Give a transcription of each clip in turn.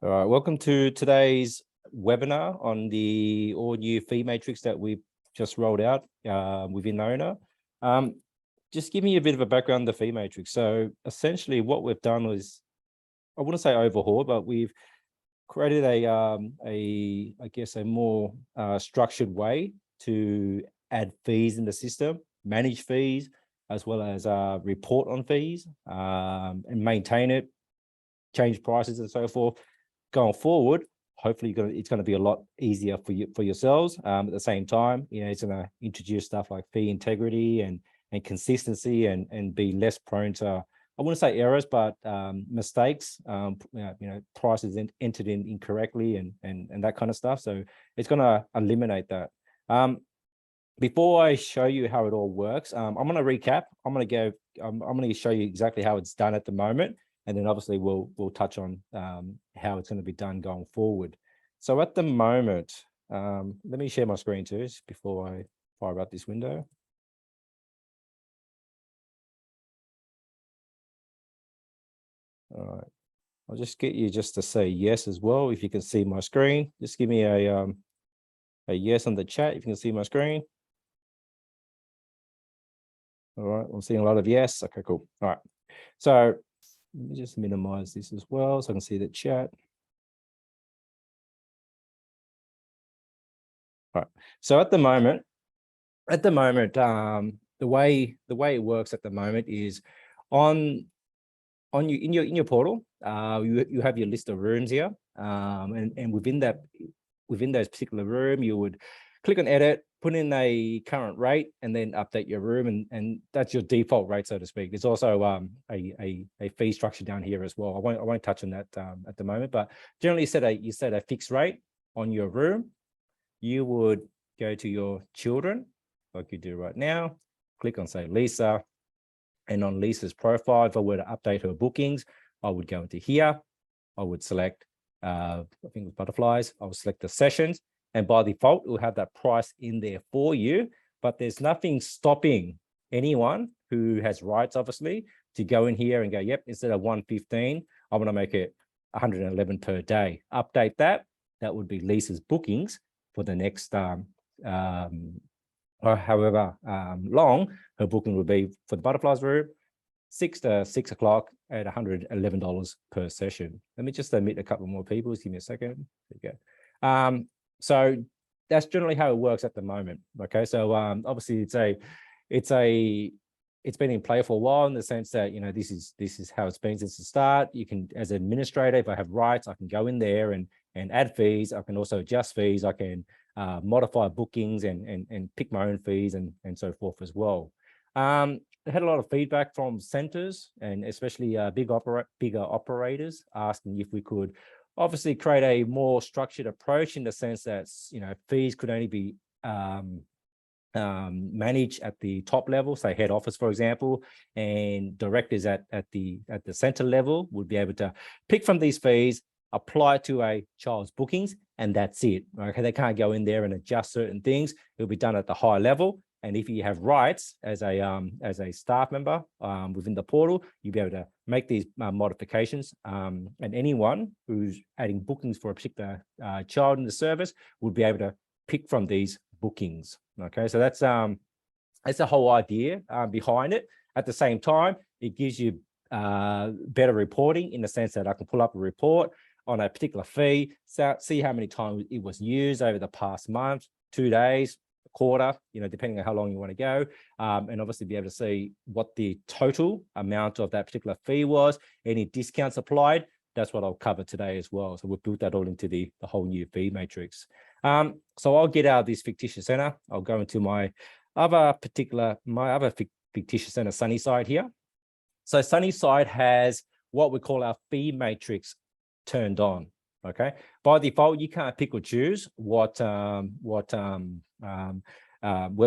All right, welcome to today's webinar on the all new fee matrix that we've just rolled out within OWNA. Just give me a bit of a background on the fee matrix. So essentially what we've done was, I wouldn't say overhaul, but we've created I guess a more structured way to add fees in the system, manage fees, as well as report on fees and maintain it, change prices and so forth. Going forward, hopefully it's going to be a lot easier for yourselves. At the same time, it's going to introduce stuff like fee integrity and consistency and be less prone to, I wouldn't say errors, but mistakes. Prices entered in incorrectly and that kind of stuff. So it's going to eliminate that. Before I show you how it all works, I'm going to recap. I'm going to show you exactly how it's done at the moment. And then obviously we'll touch on how it's going to be done going forward. So at the moment, let me share my screen too, just before I fire up this window. All right, I'll just get you just to say yes as well. If you can see my screen, just give me a yes on the chat if you can see my screen. All right, I'm seeing a lot of yes. Okay, cool. All right, so let me just minimize this as well so I can see the chat. All right. So at the moment, the way it works at the moment is in your portal, you have your list of rooms here, and within those particular room, you would click on edit, put in a current rate, and then update your room, and that's your default rate, so to speak. There's also a fee structure down here as well. I won't touch on that at the moment, but generally you set a fixed rate on your room. You would go to your children, like you do right now, click on say Lisa, and on Lisa's profile, if I were to update her bookings, I would go into here. I would select, I think it was butterflies. I would select the sessions, and by default, it will have that price in there for you. But there's nothing stopping anyone who has rights, obviously, to go in here and go, yep, instead of 115, I want to make it 111 per day. Update that. That would be Lisa's bookings for the next, or however long her booking will be for the butterflies room, 6 to 6 o'clock at $111 per session. Let me just admit a couple more people. Just give me a second. There you go. So that's generally how it works at the moment. Okay, so obviously it's been in play for a while in the sense that this is how it's been since the start. You can, as an administrator, if I have rights, I can go in there and add fees. I can also adjust fees. I can modify bookings and pick my own fees and so forth as well. I had a lot of feedback from centers and especially bigger operators asking if we could obviously create a more structured approach in the sense that fees could only be managed at the top level, say head office, for example, and directors at the center level would be able to pick from these fees, apply to a child's bookings, and that's it. Okay, they can't go in there and adjust certain things. It'll be done at the high level. And if you have rights as a staff member within the portal, you'll be able to make these modifications. And anyone who's adding bookings for a particular child in the service would be able to pick from these bookings. Okay, so that's the whole idea behind it. At the same time, it gives you better reporting in the sense that I can pull up a report on a particular fee, see how many times it was used over the past month, 2 days, a quarter, depending on how long you want to go, and obviously be able to see what the total amount of that particular fee was, any discounts applied. That's what I'll cover today as well. So we've built that all into the whole new fee matrix. So I'll get out of this fictitious center. I'll go into my other fictitious center, Sunnyside here. So Sunnyside has what we call our fee matrix turned on. Okay, by default, you can't pick or choose whether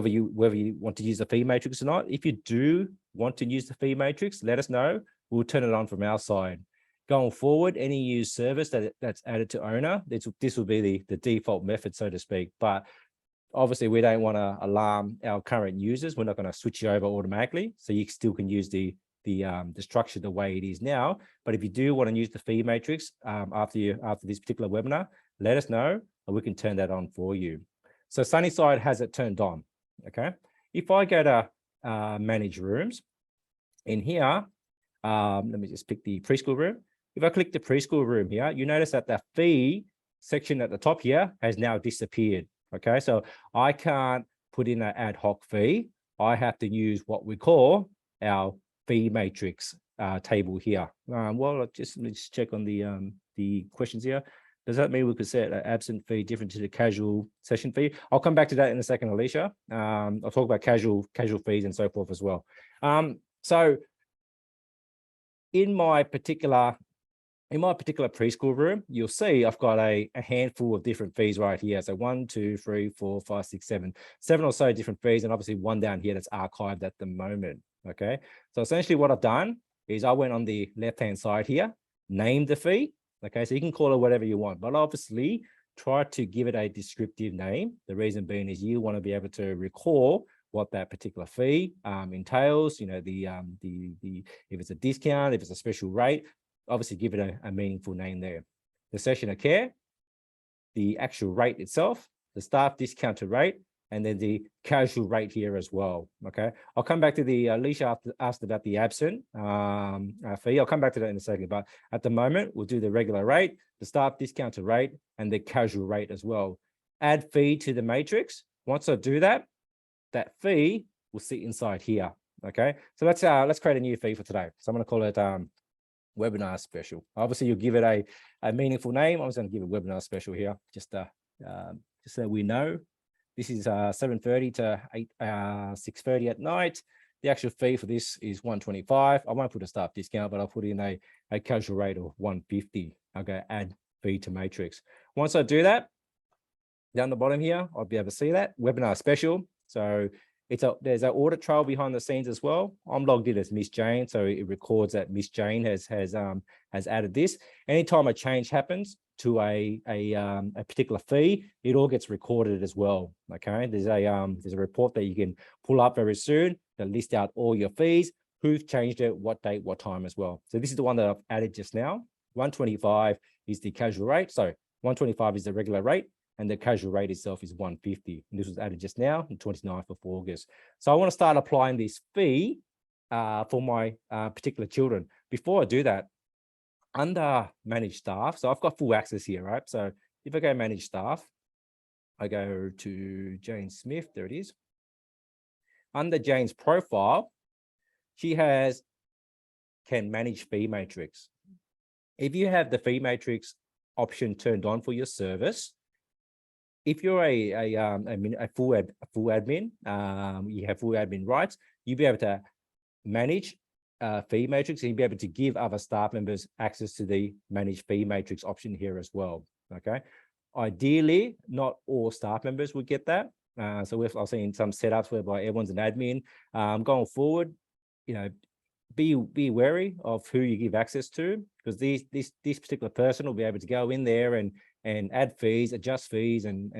you want to use the fee matrix or not. If you do want to use the fee matrix, let us know. We'll turn it on from our side. Going forward, any used service that's added to OWNA, this will be the default method, so to speak. But obviously, we don't want to alarm our current users. We're not going to switch you over automatically, so you still can use the the structure the way it is now. But if you do want to use the fee matrix after this particular webinar, let us know and we can turn that on for you. So Sunnyside has it turned on. Okay. If I go to manage rooms in here, let me just pick the preschool room. If I click the preschool room here, you notice that the fee section at the top here has now disappeared. Okay, so I can't put in an ad hoc fee. I have to use what we call our fee matrix table here. Well, let's just check on the questions here. Does that mean we could set an absent fee different to the casual session fee? I'll come back to that in a second, Alicia. I'll talk about casual fees and so forth as well. So in my particular preschool room, you'll see I've got a handful of different fees right here. So 1, 2, 3, 4, 5, 6, 7 or so different fees, and obviously one down here that's archived at the moment. Okay, so essentially what I've done is I went on the left-hand side here, named the fee. Okay, so you can call it whatever you want, but obviously try to give it a descriptive name. The reason being is you want to be able to recall what that particular fee entails. You know, if it's a discount, if it's a special rate, obviously give it a meaningful name there. The session of care, the actual rate itself, the staff discounted rate, and then the casual rate here as well. Okay, I'll come back to the Alicia asked about the absent fee. I'll come back to that in a second, but at the moment we'll do the regular rate, the staff discounted rate, and the casual rate as well. Add fee to the matrix. Once I do that, that fee will sit inside here. Okay, so let's create a new fee for today. So I'm going to call it webinar special. Obviously, you'll give it a meaningful name. I'm just going to give it webinar special here, just so we know. This is 7:30 to 6:30 at night. The actual fee for this is $125. I won't put a staff discount, but I'll put in a casual rate of $150. Okay, add fee to matrix. Once I do that, down the bottom here, I'll be able to see that webinar special. So there's an audit trail behind the scenes as well. I'm logged in as Miss Jane, so it records that Miss Jane has added this. Anytime a change happens to a particular fee, it all gets recorded as well. Okay, there's a report that you can pull up very soon that lists out all your fees, who's changed it, what date, what time as well. So this is the one that I've added just now. 125 is the casual rate. So 125 is the regular rate, and the casual rate itself is 150. And this was added just now, on 29th of August. So I want to start applying this fee for my particular children. Before I do that, under manage staff, so I've got full access here, right? So if I go manage staff, I go to Jane Smith, there it is. Under Jane's profile, she can manage fee matrix. If you have the fee matrix option turned on for your service, if you're a full admin, you have full admin rights, you'll be able to manage fee matrix, and you'll be able to give other staff members access to the manage fee matrix option here as well. Okay, ideally, not all staff members would get that. So I've seen some setups whereby everyone's an admin. Going forward, you know, be wary of who you give access to, because this particular person will be able to go in there and add fees, adjust fees, and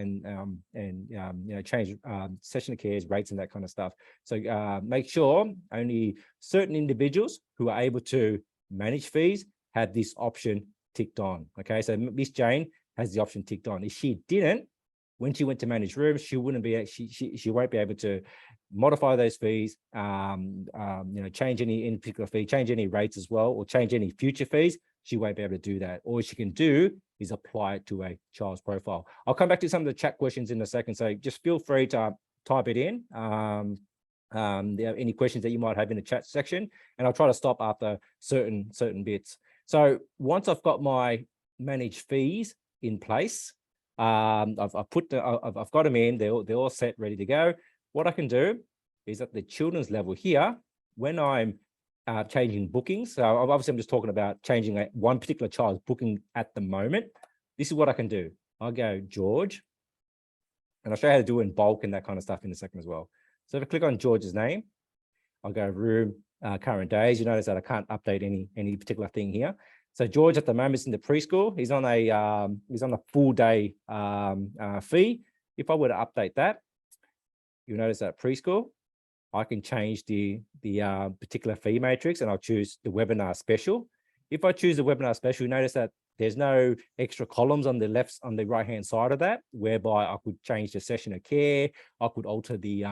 you know, change session of cares, rates, and that kind of stuff. So make sure only certain individuals who are able to manage fees have this option ticked on. Okay, so Miss Jane has the option ticked on. If she didn't, when she went to manage rooms, she wouldn't be. She won't be able to modify those fees. You know, change any particular fee, change any rates as well, or change any future fees. She won't be able to do that. All she can do is apply it to a child's profile. I'll come back to some of the chat questions in a second, so just feel free to type it in. Any questions that you might have in the chat section, and I'll try to stop after certain bits. So once I've got my managed fees in place, I've got them in. They're all set, ready to go. What I can do is at the children's level here, when I'm changing bookings. So obviously I'm just talking about changing one particular child's booking at the moment. This is what I can do. I'll go George, and I'll show you how to do it in bulk and that kind of stuff in a second as well. So if I click on George's name, I'll go room, current days. You notice that I can't update any particular thing here. So George at the moment is in the preschool. He's on a full day fee. If I were to update that, you'll notice that preschool, I can change the particular fee matrix, and I'll choose the webinar special. If I choose the webinar special, notice that there's no extra columns on the right hand side of that, whereby I could change the session of care. I could alter the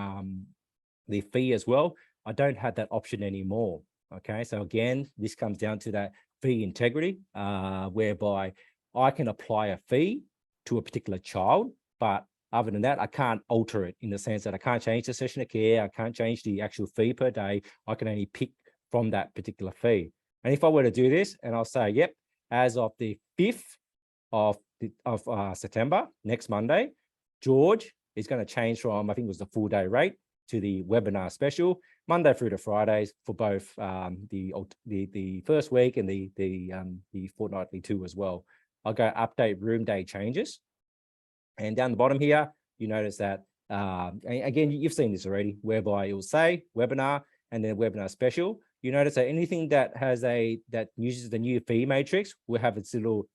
fee as well. I don't have that option anymore. Okay, so again, this comes down to that fee integrity, whereby I can apply a fee to a particular child, but other than that, I can't alter it in the sense that I can't change the session of care. I can't change the actual fee per day. I can only pick from that particular fee. And if I were to do this, and I'll say, yep, as of the 5th of September, next Monday, George is going to change from, I think it was the full day rate, to the webinar special, Monday through to Fridays for both the first week and the fortnightly too as well. I'll go update room day changes. And down the bottom here, you notice that, again, you've seen this already, whereby it will say webinar and then webinar special. You notice that anything that has that uses the new fee matrix will have its little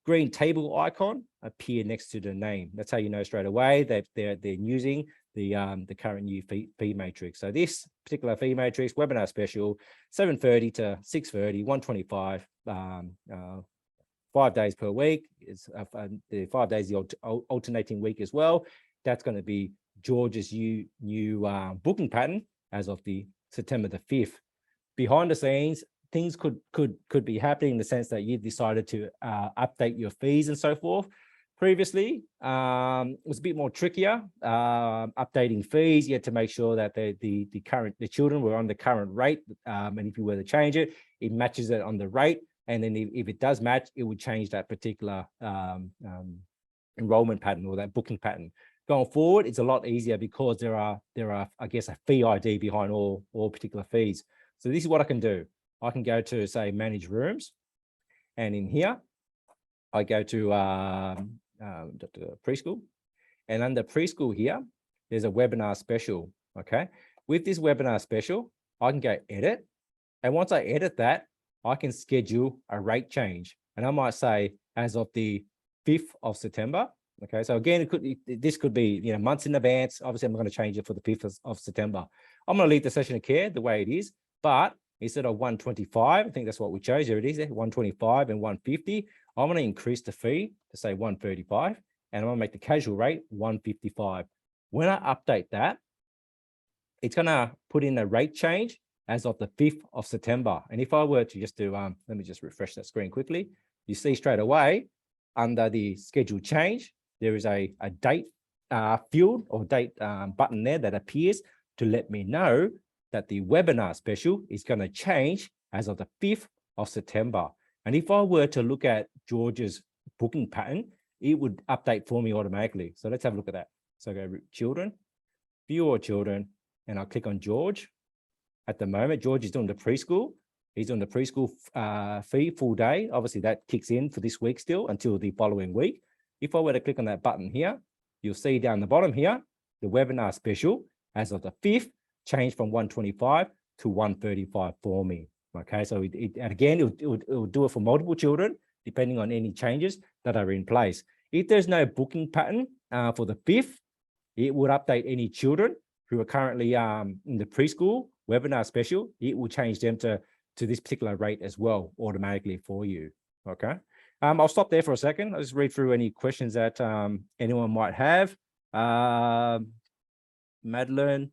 green table icon appear next to the name. That's how you know straight away that they're using the current new fee matrix. So this particular fee matrix, webinar special, 7:30 to 6:30, 125, 5 days per week. It's the 5 days the alternating week as well. That's going to be George's new booking pattern as of the September the 5th. Behind the scenes, things could be happening in the sense that you've decided to update your fees and so forth. Previously, it was a bit more trickier. Updating fees, you had to make sure that the children were on the current rate, and if you were to change it, it matches it on the rate. And then if it does match, it would change that particular enrollment pattern or that booking pattern. Going forward, it's a lot easier because there are, I guess, a fee ID behind all particular fees. So this is what I can do. I can go to, say, manage rooms, and in here, I go to preschool, and under preschool here, there's a webinar special. Okay, with this webinar special, I can go edit, and once I edit that, I can schedule a rate change, and I might say as of the 5th of September. Okay, so again, this could be months in advance. Obviously, I'm going to change it for the 5th of September. I'm going to leave the session of care the way it is, but instead of 125, I think that's what we chose. There it is, 125 and 150. I'm going to increase the fee to say 135, and I'm going to make the casual rate 155. When I update that, it's going to put in a rate change as of the 5th of September. And if I were to just do, let me just refresh that screen quickly. You see straight away under the schedule change, there is a date field or date button there that appears to let me know that the webinar special is going to change as of the 5th of September. And if I were to look at George's booking pattern, it would update for me automatically. So let's have a look at that. So I go children, view all children, and I'll click on George. At the moment, George is doing the preschool. He's on the preschool fee full day. Obviously, that kicks in for this week still until the following week. If I were to click on that button here, you'll see down the bottom here, the webinar special as of the 5th changed from 125 to 135 for me. Okay, so again, it will do it for multiple children, depending on any changes that are in place. If there's no booking pattern for the 5th, it would update any children who are currently in the preschool webinar special. It will change them to this particular rate as well automatically for you. Okay, I'll stop there for a second. I'll just read through any questions that anyone might have. Madeline,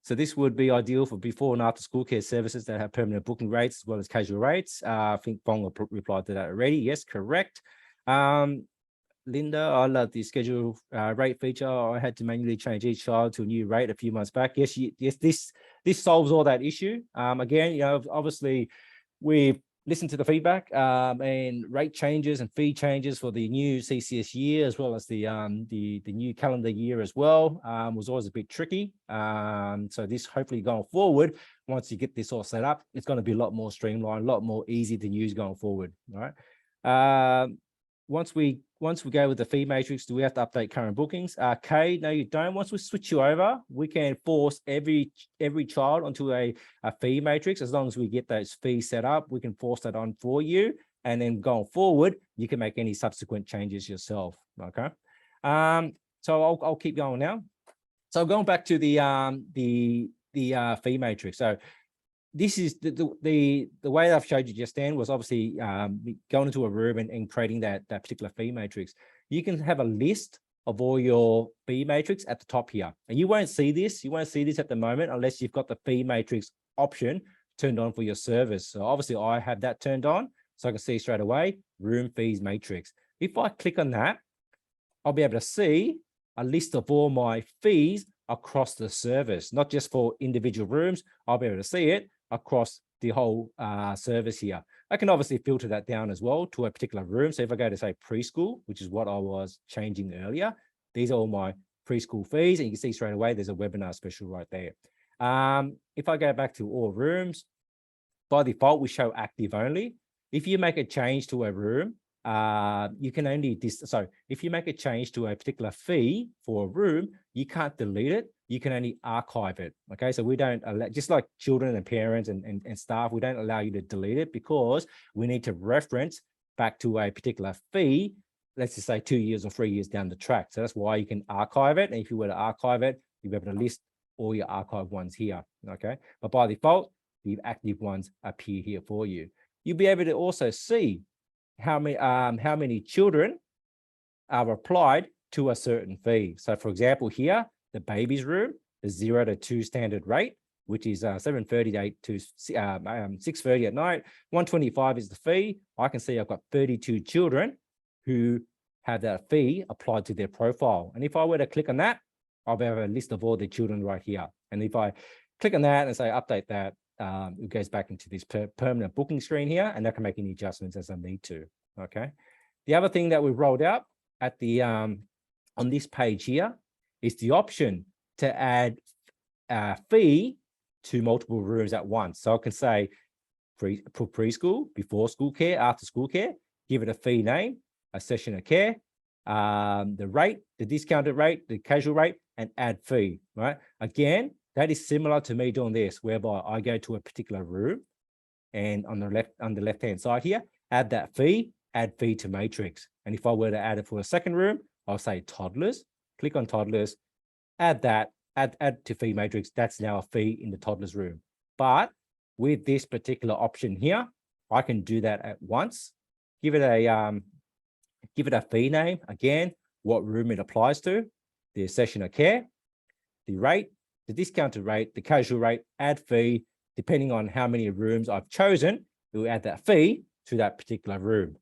so this would be ideal for before and after school care services that have permanent booking rates as well as casual rates. I think Bong replied to that already. Yes, correct. Linda, I love the schedule rate feature. I had to manually change each child to a new rate a few months back. Yes, yes, this solves all that issue. Again, obviously we've listened to the feedback and rate changes and fee changes for the new CCS year as well as the new calendar year as well was always a bit tricky. So this hopefully going forward, once you get this all set up, it's going to be a lot more streamlined, a lot more easy to use going forward. All right. Once we go with the fee matrix, do we have to update current bookings? Kay, no, you don't. Once we switch you over, we can force every child onto a fee matrix. As long as we get those fees set up, we can force that on for you. And then going forward, you can make any subsequent changes yourself. Okay. So I'll keep going now. So going back to the fee matrix. So this is the way I've showed you just then was obviously going into a room and creating that particular fee matrix. You can have a list of all your fee matrix at the top here, and you won't see this. You won't see this at the moment unless you've got the fee matrix option turned on for your service. So obviously I have that turned on, so I can see straight away room fees matrix. If I click on that, I'll be able to see a list of all my fees across the service, not just for individual rooms. I'll be able to see it across the whole service here. I can obviously filter that down as well to a particular room. So if I go to say preschool, which is what I was changing earlier, these are all my preschool fees, and you can see straight away there's a webinar special right there. If I go back to all rooms, by default we show active only. If you make a change to a room, you can only if you make a change to a particular fee for a room, you can't delete it. You can only archive it. Okay, so we don't allow, just like children and parents and staff, we don't allow you to delete it because we need to reference back to a particular fee, let's just say 2 years or 3 years down the track. So that's why you can archive it. And if you were to archive it, you'll be able to list all your archive ones here. Okay, but by default, the active ones appear here for you. You'll be able to also see how many children are applied to a certain fee. So for example, here, the babies room, the 0 to 2 standard rate, which is 7:30 to 8 to 6:30 at night. 125 is the fee. I can see I've got 32 children who have that fee applied to their profile. And if I were to click on that, I'll have a list of all the children right here. And if I click on that and say update that, it goes back into this permanent booking screen here, and I can make any adjustments as I need to. Okay. The other thing that we've rolled out at the on this page here is the option to add a fee to multiple rooms at once. So I can say preschool, before school care, after school care, give it a fee name, a session of care, the rate, the discounted rate, the casual rate, and add fee. Right. Again, that is similar to me doing this, whereby I go to a particular room and on the left-hand side here, add that fee, add fee to matrix. And if I were to add it for a second room, I'll say toddlers, click on toddlers, add that, add to fee matrix. That's now a fee in the toddlers room. But with this particular option here, I can do that at once. Give it a fee name, again, what room it applies to, the session of care, the rate, the discounted rate, the casual rate, add fee. Depending on how many rooms I've chosen, it will add that fee to that particular room.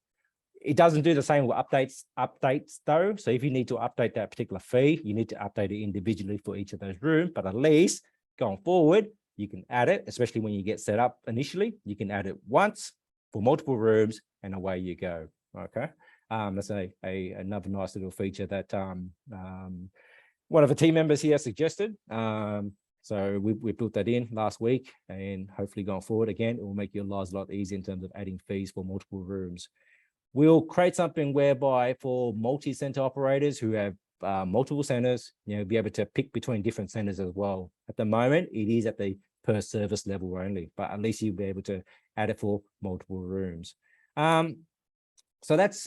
It doesn't do the same with updates though. So if you need to update that particular fee, you need to update it individually for each of those rooms. But at least going forward, you can add it, especially when you get set up initially. You can add it once for multiple rooms, and away you go. Okay, that's another nice little feature that one of the team members here suggested. So we built that in last week, and hopefully going forward, again, it will make your lives a lot easier in terms of adding fees for multiple rooms. We'll create something whereby for multi-center operators who have multiple centers, be able to pick between different centers as well. At the moment, it is at the per service level only, but at least you'll be able to add it for multiple rooms. So that's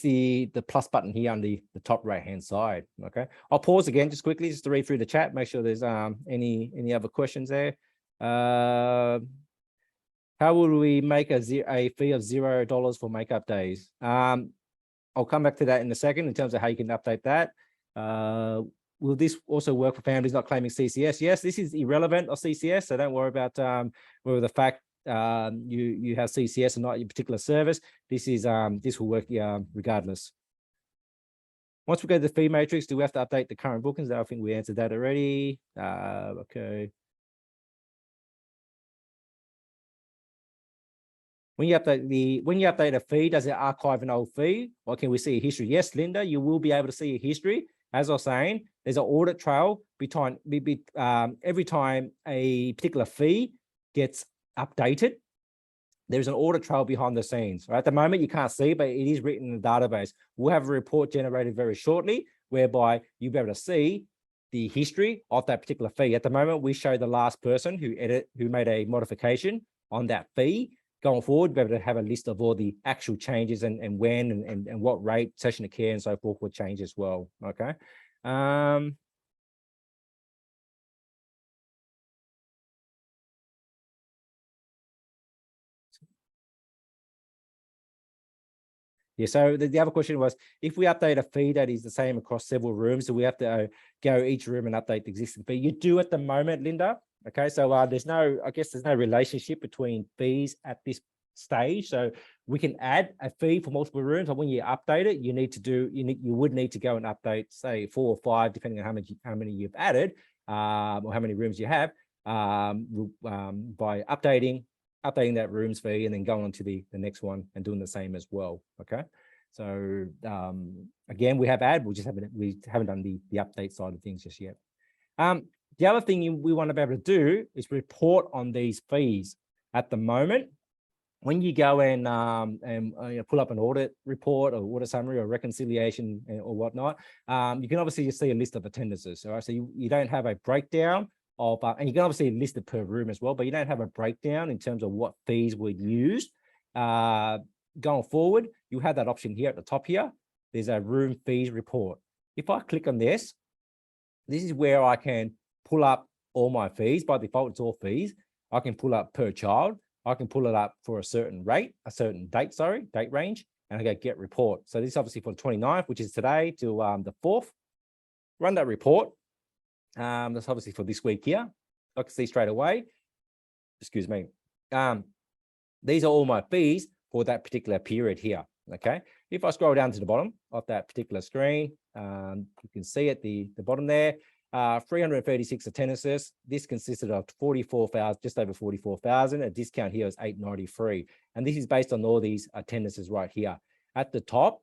the plus button here on the top right hand side. Okay, I'll pause again just quickly just to read through the chat, make sure there's any other questions there. How will we make a fee of $0 for makeup days? I'll come back to that in a second in terms of how you can update that. Will this also work for families not claiming CCS? Yes, this is irrelevant of CCS, so don't worry about whether the fact you have CCS or not your particular service. This will work regardless. Once we go to the fee matrix, do we have to update the current bookings? I think we answered that already. Okay. When you update a fee, does it archive an old fee, or can we see a history? Yes, Linda, you will be able to see a history. As I was saying, there's an audit trail every time a particular fee gets updated. There's an audit trail behind the scenes. Right? At the moment, you can't see, but it is written in the database. We'll have a report generated very shortly, whereby you'll be able to see the history of that particular fee. At the moment, we show the last person who made a modification on that fee. Going forward, we'll be able to have a list of all the actual changes and when and what rate, session of care, and so forth will change as well. Okay. Yeah, so the other question was, if we update a fee that is the same across several rooms, do we have to go each room and update the existing fee? You do at the moment, Linda. Okay, so there's no relationship between fees at this stage. So we can add a fee for multiple rooms, but when you update it, you would need to go and update, say, 4 or 5, depending on how many you've added, or how many rooms you have, by updating that room's fee and then going on to the next one and doing the same as well. Okay, so again, we haven't done the update side of things just yet. The other thing we want to be able to do is report on these fees. At the moment, when you go and pull up an audit report or audit summary or reconciliation or whatnot, you can obviously just see a list of attendances. All right, so you don't have a breakdown of, and you can obviously list it per room as well, but you don't have a breakdown in terms of what fees were used. Going forward, you have that option here at the top here. There's a room fees report. If I click on this is where I can pull up all my fees. By default, it's all fees. I can pull up per child. I can pull it up for a certain date range, and I go get report. So this is obviously for the 29th, which is today, to the 4th. Run that report. That's obviously for this week here. I can see straight away. Excuse me. These are all my fees for that particular period here. Okay. If I scroll down to the bottom of that particular screen, you can see at the bottom there, 336 attendances. This consisted of 44,000, just over 44,000. A discount here is 893. And this is based on all these attendances right here. At the top,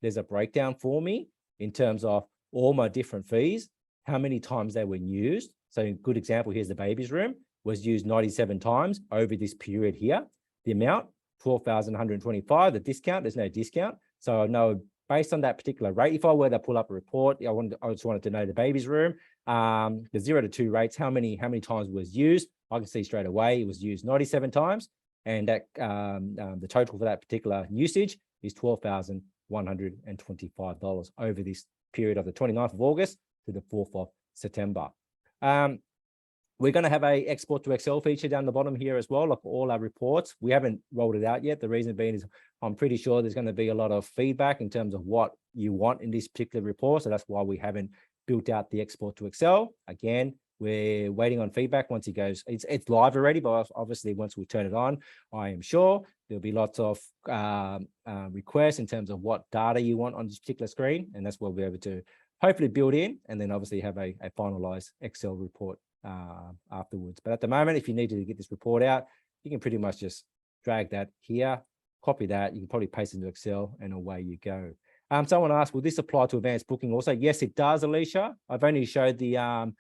there's a breakdown for me in terms of all my different fees, how many times they were used. So a good example, here's the baby's room, was used 97 times over this period here. The amount, 12,125. The discount, there's no discount. So I know based on that particular rate, if I were to pull up a report, I just wanted to know the baby's room, the 0 to 2 rates, how many times was used. I can see straight away it was used 97 times, and that the total for that particular usage is $12,125 over this period of the 29th of August to the 4th of September. We're going to have a export to Excel feature down the bottom here as well, like all our reports. We haven't rolled it out yet. The reason being is I'm pretty sure there's going to be a lot of feedback in terms of what you want in this particular report. So that's why we haven't built out the export to Excel. Again, we're waiting on feedback. Once it goes, it's live already, but obviously once we turn it on, I am sure there'll be lots of requests in terms of what data you want on this particular screen. And that's what we'll be able to hopefully build in, and then obviously have a finalized Excel report afterwards. But at the moment, if you need to get this report out, you can pretty much just drag that here, copy that. You can probably paste it into Excel, and away you go. Someone asked, will this apply to advanced booking also? Yes, it does, Alicia. I've only showed the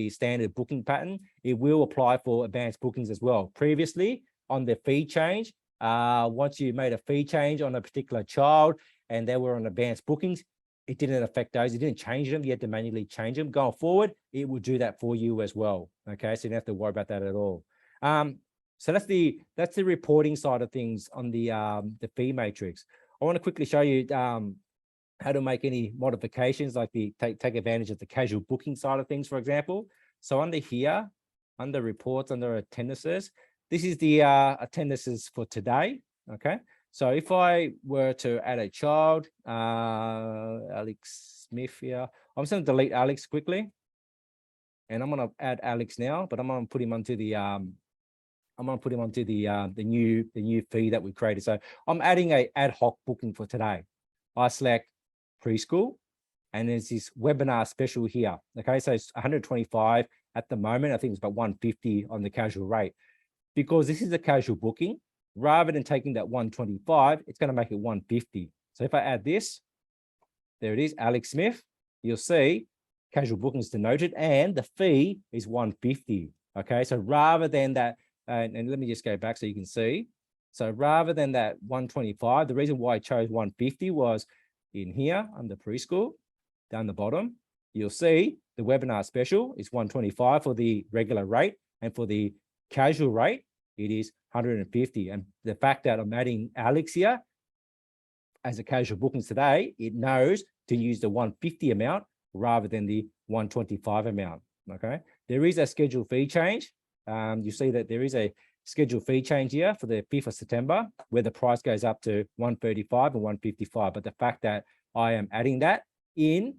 standard booking pattern. It will apply for advanced bookings as well. Previously, on the fee change, once you made a fee change on a particular child and they were on advanced bookings, it didn't affect those. It didn't change them. You had to manually change them. Going forward, it will do that for you as well. Okay, so you don't have to worry about that at all. So that's the reporting side of things on the fee matrix. I want to quickly show you how to make any modifications, like take advantage of the casual booking side of things, for example. So under here, under reports, under attendances, this is the attendances for today. Okay. So if I were to add a child, Alex Smith here, I'm just going to delete Alex quickly, and I'm going to add Alex now, but I'm going to put him onto the the new fee that we created. So I'm adding a ad hoc booking for today. I select preschool, and there's this webinar special here. Okay, so it's 125 at the moment. I think it's about 150 on the casual rate, because this is a casual booking. Rather than taking that 125, it's going to make it 150. So if I add this, there it is, Alex Smith, you'll see casual bookings denoted, and the fee is 150. Okay, so rather than that, and let me just go back so you can see. So rather than that 125, the reason why I chose 150 was in here under preschool, down the bottom, you'll see the webinar special is 125 for the regular rate, and for the casual rate, it is 150. And the fact that I'm adding Alex here as a casual bookings today, it knows to use the 150 amount rather than the 125 amount. Okay. There is a schedule fee change you see that there is a scheduled fee change here for the 5th of September, where the price goes up to 135 and 155. But the fact that I am adding that in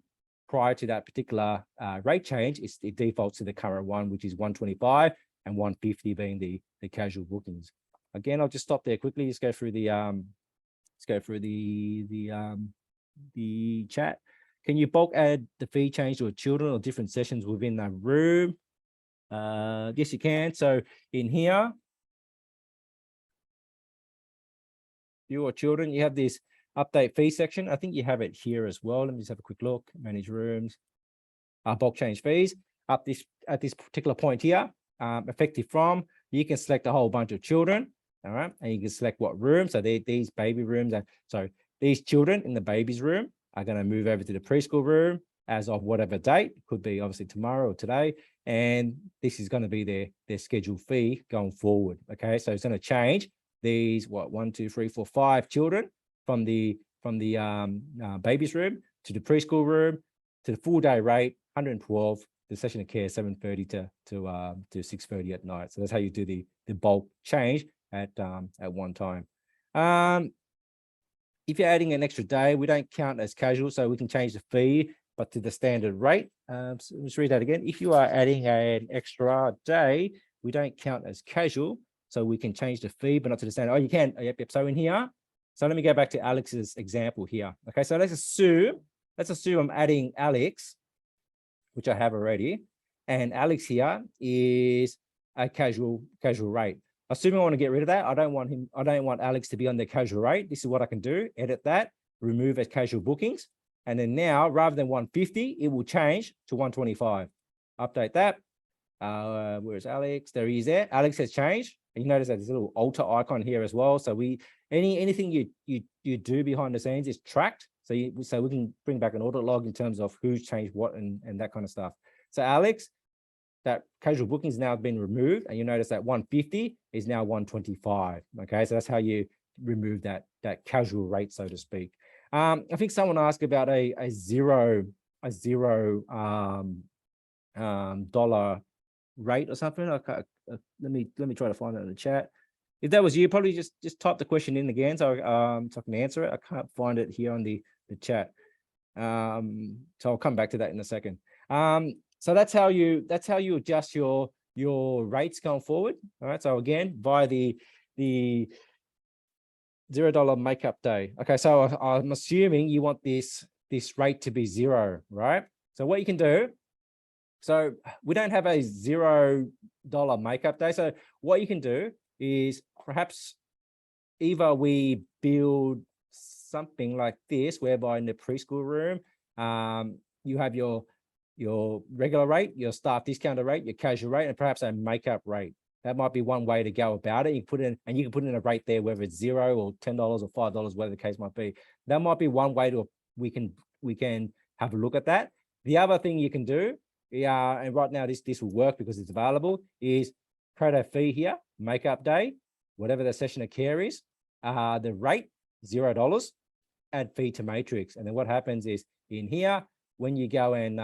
prior to that particular rate change, it defaults to the current one, which is 125 and 150 being the casual bookings. Again, I'll just stop there quickly. Just go through the chat. Can you bulk add the fee change to a children or different sessions within the room? Yes, you can. So in here, your children, you have this update fee section. I think you have it here as well. Let me just have a quick look. Manage rooms, bulk change fees. At this particular point here, effective from, you can select a whole bunch of children. All right, and you can select what room. So these baby rooms, these children in the baby's room are going to move over to the preschool room as of whatever date. It could be obviously tomorrow or today, and this is going to be their scheduled fee going forward. Okay, so it's going to change these 5 children from the baby's room to the preschool room to the full day rate 112, the session of care 7:30 to 6:30 at night. So that's how you do the bulk change at one time. If you're adding an extra day, we don't count as casual, so we can change the fee, but to the standard rate. So let's read that again. If you are adding an extra day, we don't count as casual, so we can change the fee, but not to the standard. Oh, you can. Yep. So in here, so let me go back to Alex's example here. Okay, so let's assume I'm adding Alex, which I have already, and Alex here is a casual rate. Assuming I want to get rid of that, I don't want Alex to be on the casual rate. This is what I can do: edit that, remove as casual bookings, and then now rather than 150, it will change to 125. Update that. Where's Alex? There he is. There, Alex has changed. And you notice that there's a little alter icon here as well. So anything you do behind the scenes is tracked. So we can bring back an audit log in terms of who's changed what and that kind of stuff. So Alex, that casual booking has now been removed, and you notice that 150 is now 125. Okay, so that's how you remove that casual rate, so to speak. I think someone asked about a $0 dollar rate or something. Okay, let me try to find it in the chat. If that was you, probably just type the question in again so I can answer it. I can't find it here on the chat. So I'll come back to that in a second. So that's how you adjust your rates going forward. All right. So again, via the $0 makeup day. Okay. So I'm assuming you want this rate to be 0, right? So what you can do. So we don't have a $0 makeup day. So what you can do is perhaps either we build something like this, whereby in the preschool room, you have your regular rate, your staff discounted rate, your casual rate, and perhaps a makeup rate. That might be one way to go about it. You can put in a rate there, whether it's $0 or $10 or $5, whatever the case might be. That might be one way we can have a look at that. The other thing you can do, and right now this will work because it's available, is create a fee here, makeup day, whatever the session of care is, the rate $0, add fee to matrix. And then what happens is in here, when you go and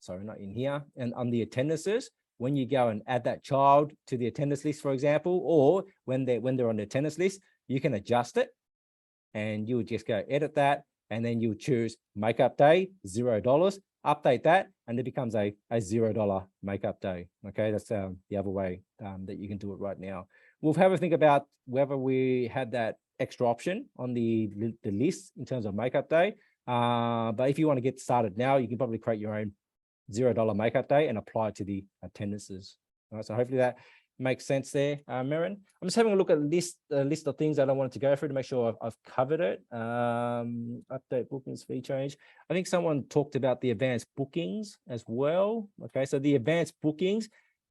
sorry, not in here, and on the attendances, when you go and add that child to the attendance list, for example, or when they're on the attendance list, you can adjust it, and you would just go edit that, and then you choose makeup day $0, update that, and it becomes a $0 makeup day. Okay, that's the other way that you can do it right now. We'll have a think about whether we had that extra option on the list in terms of makeup day. But if you want to get started now, you can probably create your own $0 makeup day and apply it to the attendances. All right, so hopefully that makes sense there, Merrin. I'm just having a look at a list of things that I wanted to go through to make sure I've covered it. Update bookings, fee change. I think someone talked about the advanced bookings as well. Okay, so the advanced bookings,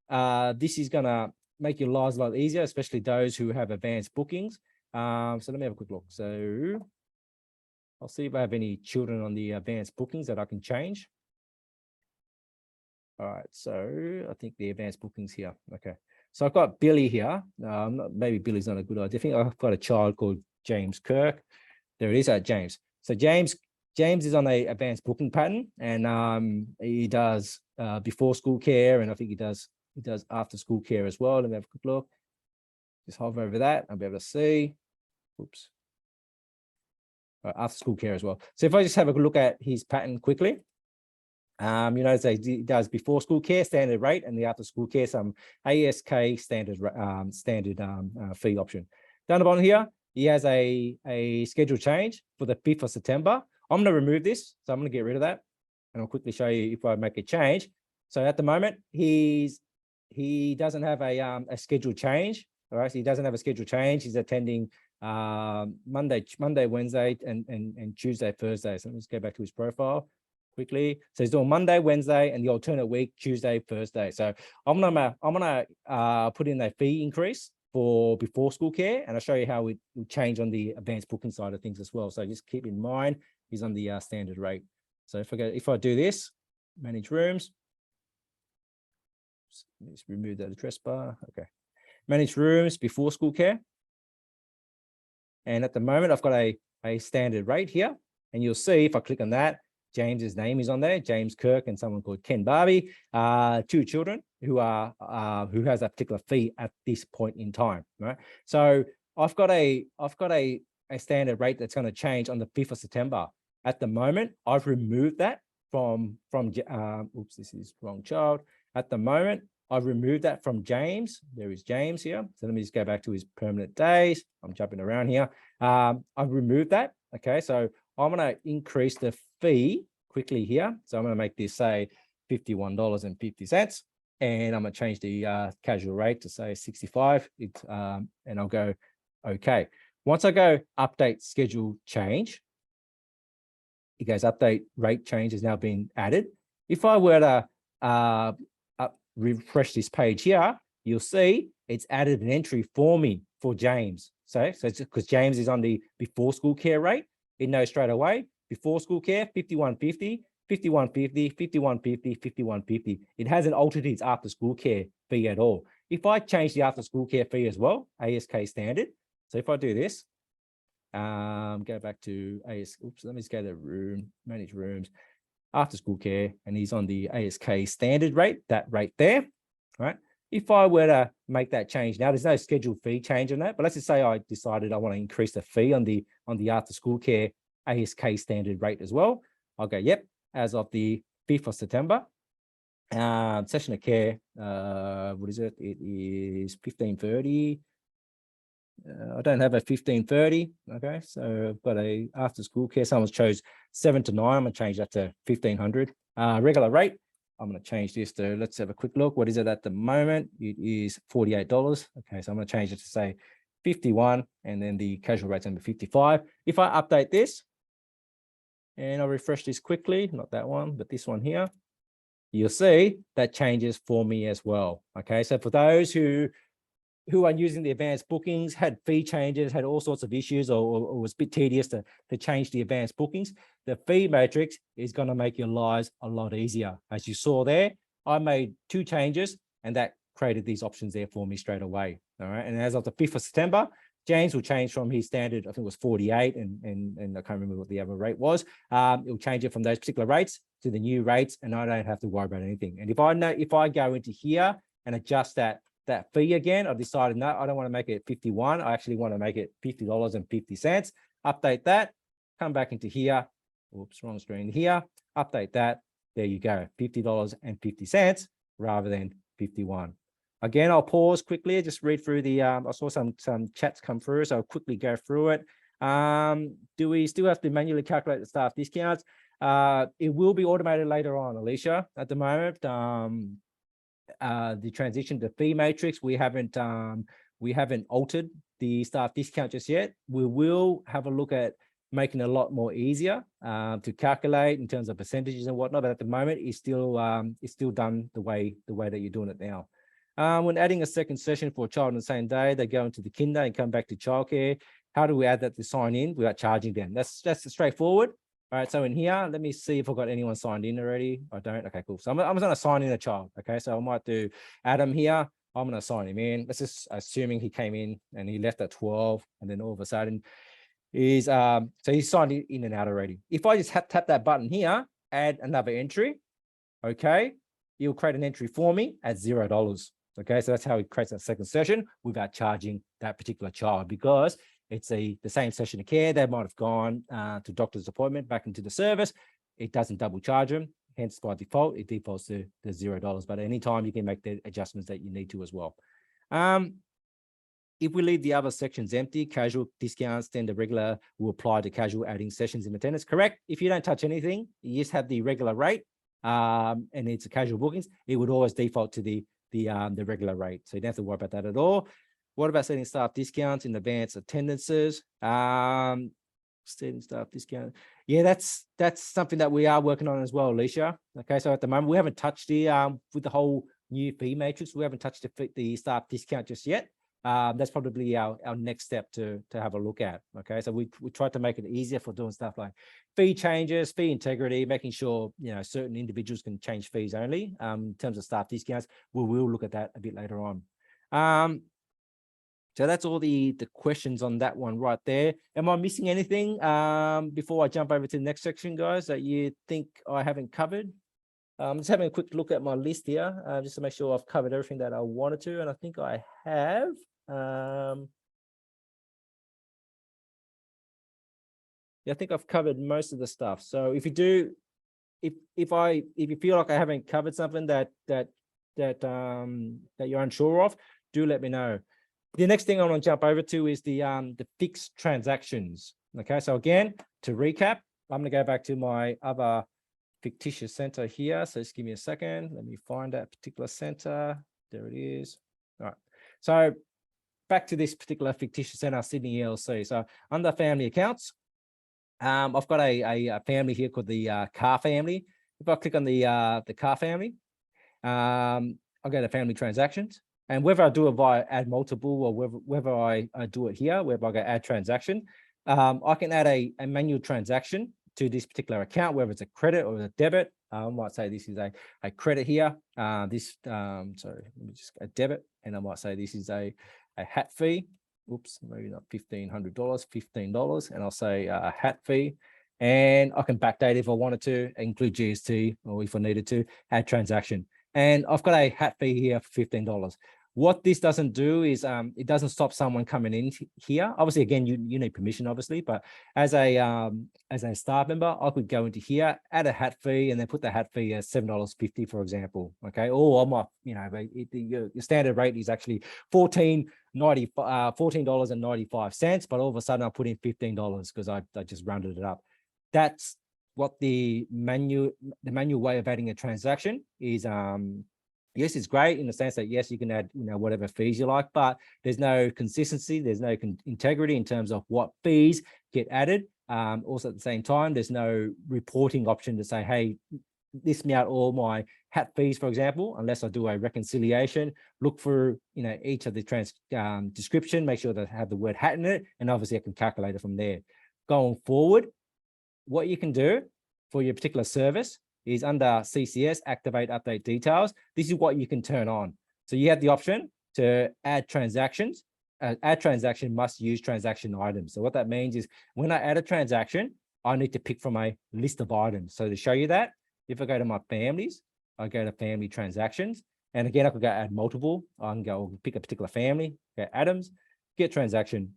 this is going to make your lives a lot easier, especially those who have advanced bookings. So let me have a quick look. So I'll see if I have any children on the advanced bookings that I can change. All right, so I think the advanced bookings here. Okay, so I've got Billy here. Maybe Billy's not a good idea. I think I've got a child called James Kirk. There it is, James. So James is on a advanced booking pattern, and he does before school care, and I think he does he does after school care as well. Let me have a quick look. Just hover over that. I'll be able to see. Oops. After school care as well. So if I just have a look at his pattern quickly, you notice that he does before school care standard rate and the after school care some ASK standard fee option. Down the bottom here, he has a schedule change for the 5th of September. I'm going to remove this, so I'm going to get rid of that, and I'll quickly show you if I make a change. So at the moment, he doesn't have a schedule change. All right, so he doesn't have a schedule change. He's attending Monday, Wednesday, and Tuesday, Thursday. So let me just go back to his profile quickly. So he's doing Monday, Wednesday, and the alternate week, Tuesday, Thursday. So I'm gonna put in a fee increase for before school care, and I'll show you how it will change on the advanced booking side of things as well. So just keep in mind he's on the standard rate. So if I do this, manage rooms, let's remove that address bar. Okay, manage rooms before school care. And at the moment, I've got a standard rate here. And you'll see if I click on that, James's name is on there, James Kirk and someone called Ken Barbie, 2 children who has a particular fee at this point in time, right? So I've got a standard rate that's going to change on the 5th of September. At the moment, I've removed that from oops, this is wrong child. At the moment, I've removed that from James. There is James here. So let me just go back to his permanent days. I'm jumping around here. I've removed that. Okay, so I'm going to increase the fee quickly here. So I'm going to make this say $51.50. And I'm going to change the casual rate to say 65. And I'll go okay. Once I go update schedule change, it goes update rate change has now been added. If I were to refresh this page here, you'll see it's added an entry for me for James. So it's because James is on the before school care rate. It knows straight away before school care, $51.50, $51.50, $51.50, $51.50. It hasn't altered its after school care fee at all. If I change the after school care fee as well, ASK standard. So if I do this, go back to ASK. Oops, let me just go to room, manage rooms, after school care, and he's on the ASK standard rate, that rate there, right? If I were to make that change now, there's no scheduled fee change on that, but let's just say I decided I want to increase the fee on the after school care ASK standard rate as well. I'll go, yep, as of the 5th of September, session of care, what is it? It is 1530. I don't have a 1530. Okay, so I've got a after school care. Someone's chose 7 to 9. I'm gonna change that to 1500. Regular rate, I'm gonna change this to, let's have a quick look. What is it at the moment? It is $48. Okay, so I'm gonna change it to say 51, and then the casual rate's gonna be 55. If I update this, and I'll refresh this quickly, not that one, but this one here, you'll see that changes for me as well. Okay, so for those who are using the advanced bookings, had fee changes, had all sorts of issues, or was a bit tedious to change the advanced bookings, the fee matrix is going to make your lives a lot easier. As you saw there, I made 2 changes, and that created these options there for me straight away. All right, and as of the 5th of September, James will change from his standard, I think it was 48, and I can't remember what the other rate was. It'll change it from those particular rates to the new rates, and I don't have to worry about anything. And if I go into here and adjust that fee again, I've decided, no, I don't want to make it 51. I actually want to make it $50.50. Update that, come back into here. Oops, wrong screen here. Update that. There you go, $50.50 rather than 51. Again, I'll pause quickly, just read through the, I saw some chats come through, so I'll quickly go through it. Do we still have to manually calculate the staff discounts? It will be automated later on, Alicia. At the moment, the transition to fee matrix, we haven't altered the staff discount just yet. We will have a look at making it a lot more easier to calculate in terms of percentages and whatnot, but at the moment it's still done the way that you're doing it now. When adding a second session for a child on the same day, they go into the kinder and come back to childcare. How do we add that to sign in without charging them? That's straightforward. All right, so in here, let me see if I've got anyone signed in already. I don't. Okay, cool. So I'm going to sign in a child. Okay, so I might do Adam here. I'm going to sign him in. Let's just assuming he came in and he left at 12, and then all of a sudden he's so he's signed in and out already. If I just tap that button here, add another entry, okay, you'll create an entry for me at $0. Okay, so that's how it creates that second session without charging that particular child, because it's the same session of care. They might have gone to doctor's appointment back into the service. It doesn't double charge them. Hence, by default, it defaults to the $0. But at any time, you can make the adjustments that you need to as well. If we leave the other sections empty, casual discounts, then the regular will apply to casual adding sessions in attendance. Correct. If you don't touch anything, you just have the regular rate, and it's a casual bookings, it would always default to the regular rate. So you don't have to worry about that at all. What about setting staff discounts in advance attendances? Setting staff discount. Yeah, that's something that we are working on as well, Alicia. Okay, so at the moment we haven't touched the with the whole new fee matrix. We haven't touched the staff discount just yet. That's probably our next step to have a look at. Okay, so we try to make it easier for doing stuff like fee changes, fee integrity, making sure certain individuals can change fees only. In terms of staff discounts, we will look at that a bit later on. So that's all the questions on that one right there. Am I missing anything before I jump over to the next section, guys, that you think I haven't covered? Just having a quick look at my list here, just to make sure I've covered everything that I wanted to, and I think I have. Yeah, I think I've covered most of the stuff. So if you do, if you feel like I haven't covered something that you're unsure of, do let me know. The next thing I want to jump over to is the fixed transactions. Okay, so again, to recap, I'm going to go back to my other fictitious center here. So just give me a second. Let me find that particular center. There it is. All right. So back to this particular fictitious center, Sydney ELC. So under family accounts, I've got a family here called the car family. If I click on the car family, I'll go to family transactions. And whether I do it via add multiple or whether I do it here, whereby I go add transaction, I can add a manual transaction to this particular account, whether it's a credit or a debit. I might say this is a credit here. Sorry, let me just a debit, and I might say this is a hat fee. Oops, maybe not $1,500, $15, and I'll say a hat fee. And I can backdate if I wanted to, include GST, or if I needed to, add transaction. And I've got a hat fee here for $15. What this doesn't do is it doesn't stop someone coming in here. Obviously, again, you need permission, obviously, but as a staff member, I could go into here, add a hat fee, and then put the hat fee at $7.50, for example. Okay, or I might, your standard rate is actually $14.95, but all of a sudden I put in $15 because I just rounded it up. That's what the manual way of adding a transaction is. Yes, it's great in the sense that, yes, you can add, whatever fees you like, but there's no consistency. There's no integrity in terms of what fees get added. Also at the same time, there's no reporting option to say, hey, list me out all my hat fees, for example, unless I do a reconciliation, look for, each of the description, make sure that I have the word hat in it. And obviously I can calculate it from there. Going forward, what you can do for your particular service is under CCS, activate update details. This is what you can turn on. So you have the option to add transactions. Add transaction must use transaction items. So what that means is when I add a transaction, I need to pick from a list of items. So to show you that, if I go to my families, I go to family transactions. And again, I could go add multiple. I can go pick a particular family, go Adams, get transaction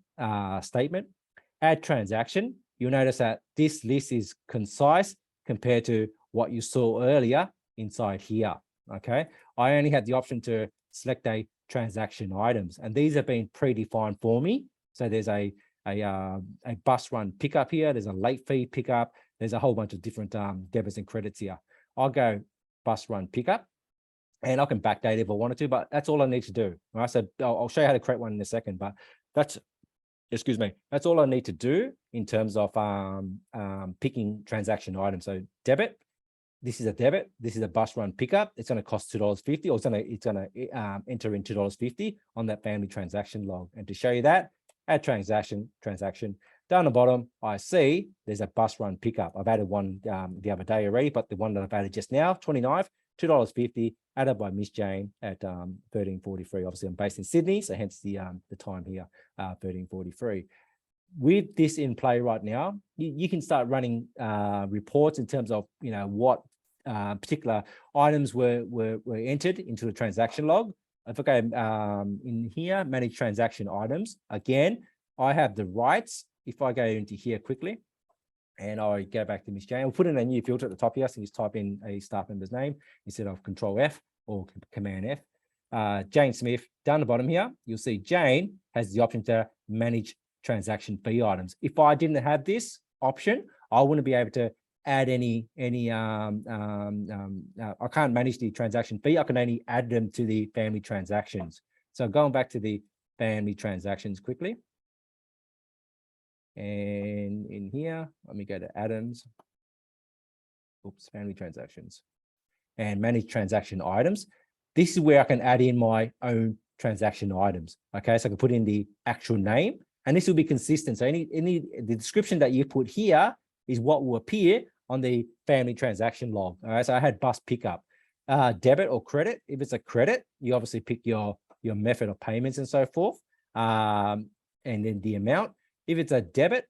statement, add transaction. You'll notice that this list is concise compared to what you saw earlier inside here. Okay, I only had the option to select a transaction items, and these have been predefined for me. So there's a bus run pickup here. There's a late fee pickup. There's a whole bunch of different debits and credits here. I'll go bus run pickup, and I can backdate if I wanted to, but that's all I need to do. All right, so I'll show you how to create one in a second, but that's all I need to do in terms of picking transaction items. So debit. This is a debit. This is a bus run pickup. It's going to cost $2.50, or it's going to enter in $2.50 on that family transaction log. And to show you that, add transaction. Down the bottom, I see there's a bus run pickup. I've added one the other day already, but the one that I've added just now, 29th, $2.50, added by Miss Jane at 13:43. Obviously, I'm based in Sydney, so hence the time here, 13:43. With this in play right now, you can start running reports in terms of what particular items were entered into the transaction log, if I go in here, manage transaction items, again, I have the rights. If I go into here quickly, and I go back to Miss Jane, we'll put in a new filter at the top here. So just type in a staff member's name instead of Control F or Command F. Jane Smith, down the bottom here, you'll see Jane has the option to manage transaction fee items. If I didn't have this option, I wouldn't be able to add I can't manage the transaction fee. I can only add them to the family transactions. So going back to the family transactions quickly. And in here, let me go to Adams. Oops, family transactions and manage transaction items. This is where I can add in my own transaction items. Okay, so I can put in the actual name, and this will be consistent. So the description that you put here is what will appear on the family transaction log. All right, so I had bus pickup, debit or credit. If it's a credit, you obviously pick your method of payments and so forth, and then the amount. If it's a debit,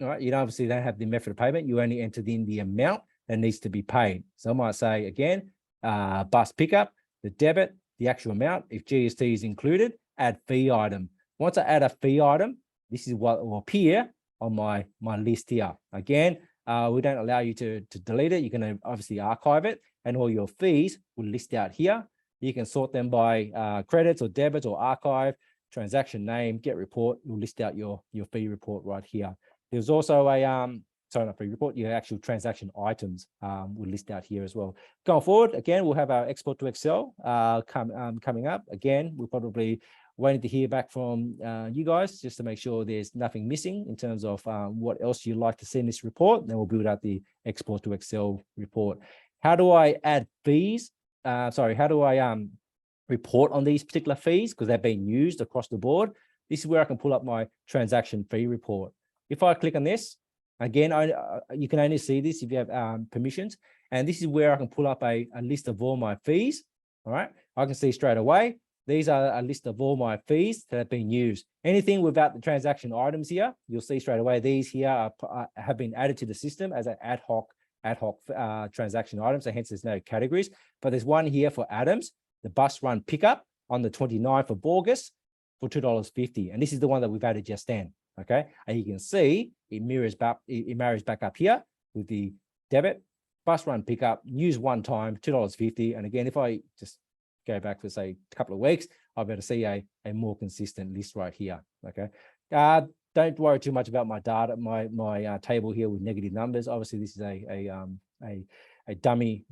all right, you obviously don't have the method of payment. You only entered in the amount that needs to be paid. So I might say again, bus pickup, the debit, the actual amount. If GST is included, add fee item. Once I add a fee item, this is what will appear on my list here. Again, we don't allow you to delete it. You can obviously archive it, and all your fees will list out here. You can sort them by credits or debits or archive, transaction name, get report. You'll list out your fee report right here. There's also a sorry, not fee report, your actual transaction items will list out here as well. Going forward, again, we'll have our export to Excel coming up. Again, we'll probably waiting to hear back from you guys just to make sure there's nothing missing in terms of what else you'd like to see in this report. Then we'll build out the export to Excel report. How do I add fees? How do I report on these particular fees because they're being used across the board? This is where I can pull up my transaction fee report. If I click on this, again, you can only see this if you have permissions. And this is where I can pull up a list of all my fees. All right, I can see straight away. These are a list of all my fees that have been used. Anything without the transaction items here, you'll see straight away. These here have been added to the system as an ad hoc transaction item. So hence there's no categories. But there's one here for Adams, the bus run pickup on the 29th of August for $2.50. And this is the one that we've added just then. Okay, and you can see it marries back up here with the debit, bus run pickup, use one time, $2.50. And again, if I just go back for say a couple of weeks, I'll be able to see a more consistent list right here. Okay, don't worry too much about my data, my table here with negative numbers. Obviously, this is a dummy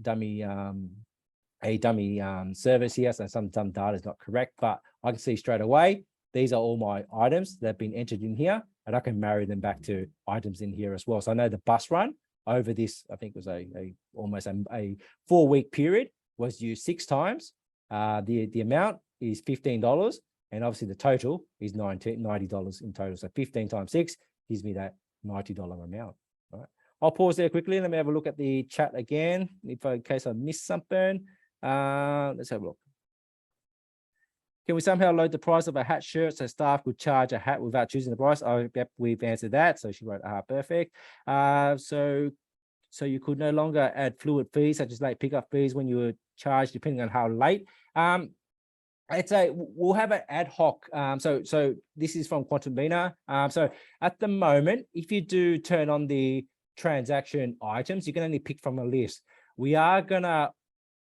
service here, so some data is not correct, but I can see straight away these are all my items that have been entered in here, and I can marry them back to items in here as well. So I know the bus run over this, I think it was almost a 4-week period, was used 6 times. The amount is $15, and obviously the total is $90 in total. So 15 times 6 gives me that $90 amount. All right. I'll pause there quickly. Let me have a look at the chat again, in case I missed something. Let's have a look. Can we somehow load the price of a hat shirt so staff could charge a hat without choosing the price? Oh, yep, we've answered that. So she wrote, perfect. So you could no longer add fluid fees such as late pickup fees when you were charged depending on how late. I'd say we'll have an ad hoc. So this is from Quantum Bina. So at the moment, if you do turn on the transaction items, you can only pick from a list. We are gonna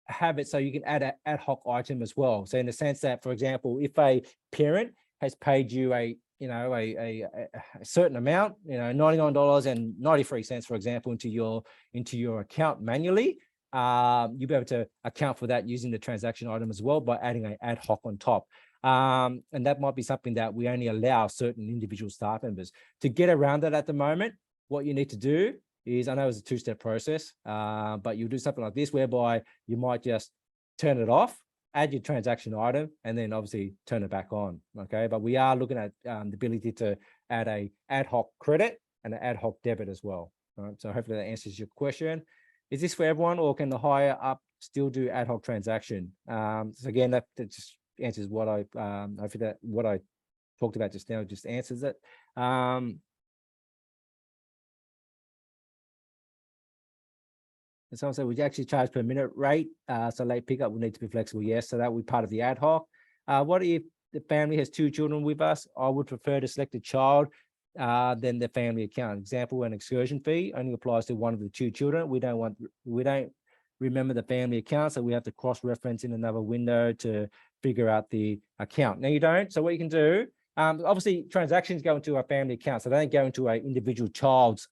have it so you can add an ad hoc item as well. So in the sense that, for example, if a parent has paid you a certain amount, $99.93, for example, into your account manually, you'll be able to account for that using the transaction item as well by adding an ad hoc on top. And that might be something that we only allow certain individual staff members. To get around that at the moment, what you need to do is, I know it's a 2-step process, but you'll do something like this, whereby you might just turn it off, add your transaction item, and then obviously turn it back on. Okay, but we are looking at the ability to add a ad hoc credit and an ad hoc debit as well. All right, so hopefully that answers your question. Is this for everyone, or can the higher up still do ad hoc transaction? So again, that just answers what hopefully that what I talked about just now just answers it. And someone said, would you actually charge per minute rate? So late pickup will need to be flexible. Yes, so that will be part of the ad hoc. What if the family has 2 children with us? I would prefer to select a child than the family account. Example, an excursion fee only applies to one of the 2 children. We don't remember the family account, so we have to cross-reference in another window to figure out the account. Now you don't. So what you can do, obviously transactions go into a family account, so they don't go into an individual child's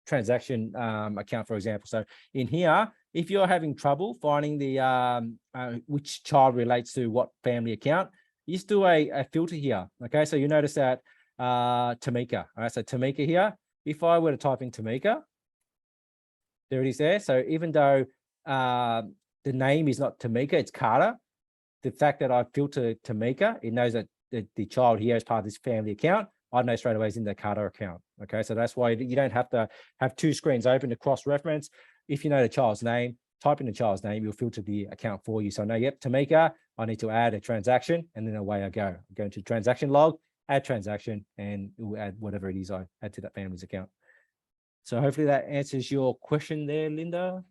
transaction account, for example. So in here, if you're having trouble finding the which child relates to what family account, you just do a filter here. Okay, so you notice that Tamika. All right, so Tamika here. If I were to type in Tamika, there it is there. So even though the name is not Tamika, it's Carter, the fact that I filter Tamika, it knows that the child here is part of this family account. I know straight away is in the Carter account. Okay, so that's why you don't have to have 2 screens open to cross-reference. If you know the child's name, type in the child's name, you'll filter the account for you. So I know, yep, Tamika, I need to add a transaction, and then away I go. I go into transaction log, add transaction, and it will add whatever it is I add to that family's account. So hopefully that answers your question there, Linda.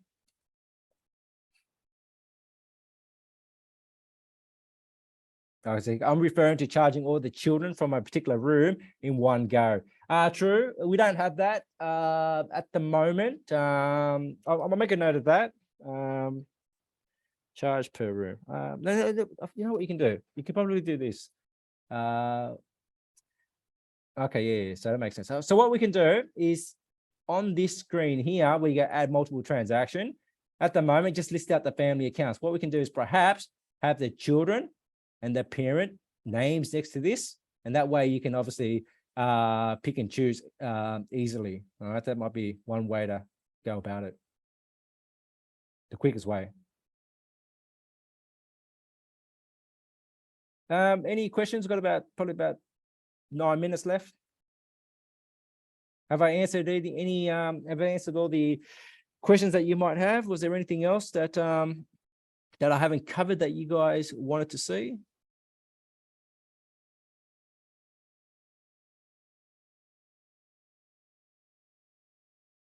I'm referring to charging all the children from a particular room in one go. True, we don't have that at the moment. I'll make a note of that. Charge per room. No, you know what you can do? You can probably do this. Okay, yeah, so that makes sense. So what we can do is on this screen here, we can add multiple transaction. At the moment, just list out the family accounts. What we can do is perhaps have the children and the parent names next to this, and that way you can obviously pick and choose easily. All right, that might be one way to go about it, the quickest way. Any questions? Got probably about 9 minutes left. Have I answered any have I answered all the questions that you might have? Was there anything else that that I haven't covered that you guys wanted to see?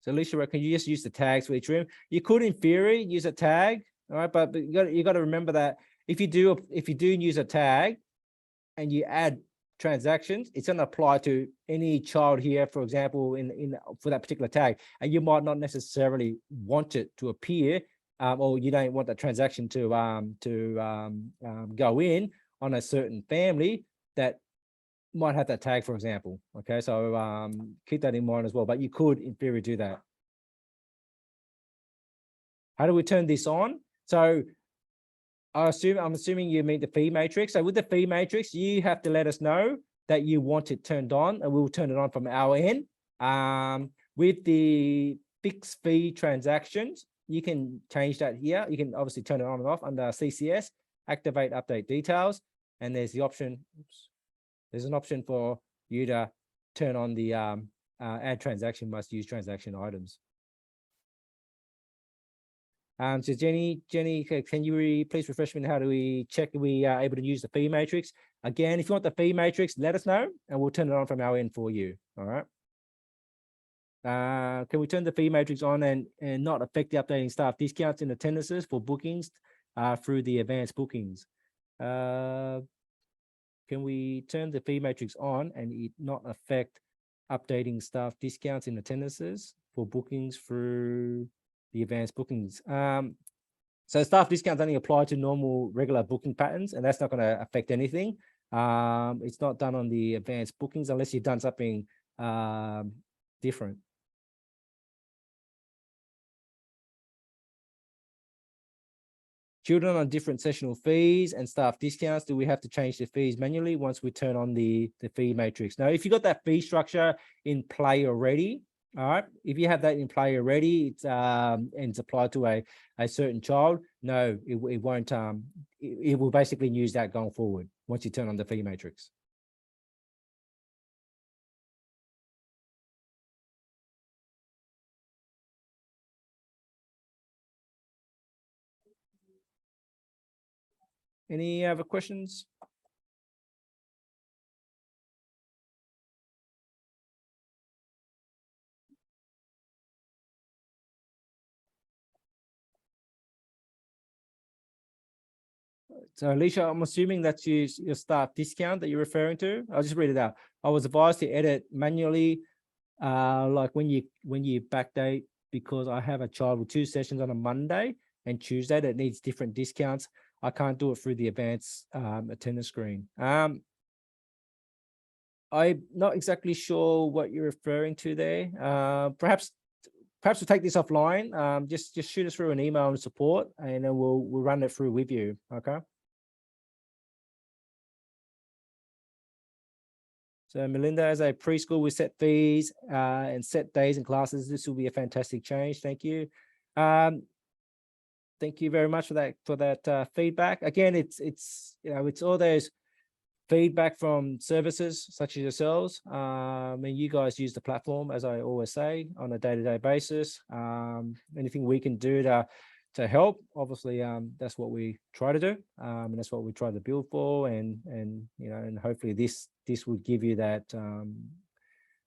So Alicia, can you just use the tags for each room? You could, in theory, use a tag, all right, but you got to remember that if you do use a tag and you add transactions, it's going to apply to any child here, for example, for that particular tag, and you might not necessarily want it to appear, or you don't want that transaction to go in on a certain family that might have that tag, for example. Okay, so keep that in mind as well. But you could, in theory, do that. How do we turn this on? So I'm assuming you mean the fee matrix. So with the fee matrix, you have to let us know that you want it turned on, and we'll turn it on from our end. With the fixed fee transactions, you can change that here. You can obviously turn it on and off under CCS, activate update details, and there's the option. There's an option for you to turn on the add transaction must use transaction items. So Jenny, can you please refresh me on how do we check if we are able to use the fee matrix? Again, if you want the fee matrix, let us know and we'll turn it on from our end for you. All right. Can we turn the fee matrix on and not affect the updating staff discounts and attendances for bookings through the advanced bookings? Can we turn the fee matrix on and it not affect updating staff discounts and attendances for bookings through the advanced bookings? So staff discounts only apply to normal regular booking patterns, and that's not going to affect anything. It's not done on the advanced bookings unless you've done something different. Children on different sessional fees and staff discounts, do we have to change the fees manually once we turn on the fee matrix? Now, if you've got that fee structure in play already, all right, if you have that in play already, it's and it's applied to a certain child, no, it won't, it will basically use that going forward once you turn on the fee matrix. Any other questions? So Alicia, I'm assuming that's your staff discount that you're referring to. I'll just read it out. I was advised to edit manually, like when you backdate, because I have a child with 2 sessions on a Monday and Tuesday that needs different discounts. I can't do it through the advanced attendance screen. I'm not exactly sure what you're referring to there. Perhaps we'll take this offline. Just shoot us through an email on support, and then we'll run it through with you. Okay. So Melinda, as a preschool with set fees and set days and classes, this will be a fantastic change. Thank you. Thank you very much for that feedback. Again, it's all those feedback from services such as yourselves. And you guys use the platform, as I always say, on a day-to-day basis. Anything we can do to help, obviously, that's what we try to do, and that's what we try to build for. And and hopefully this would give you that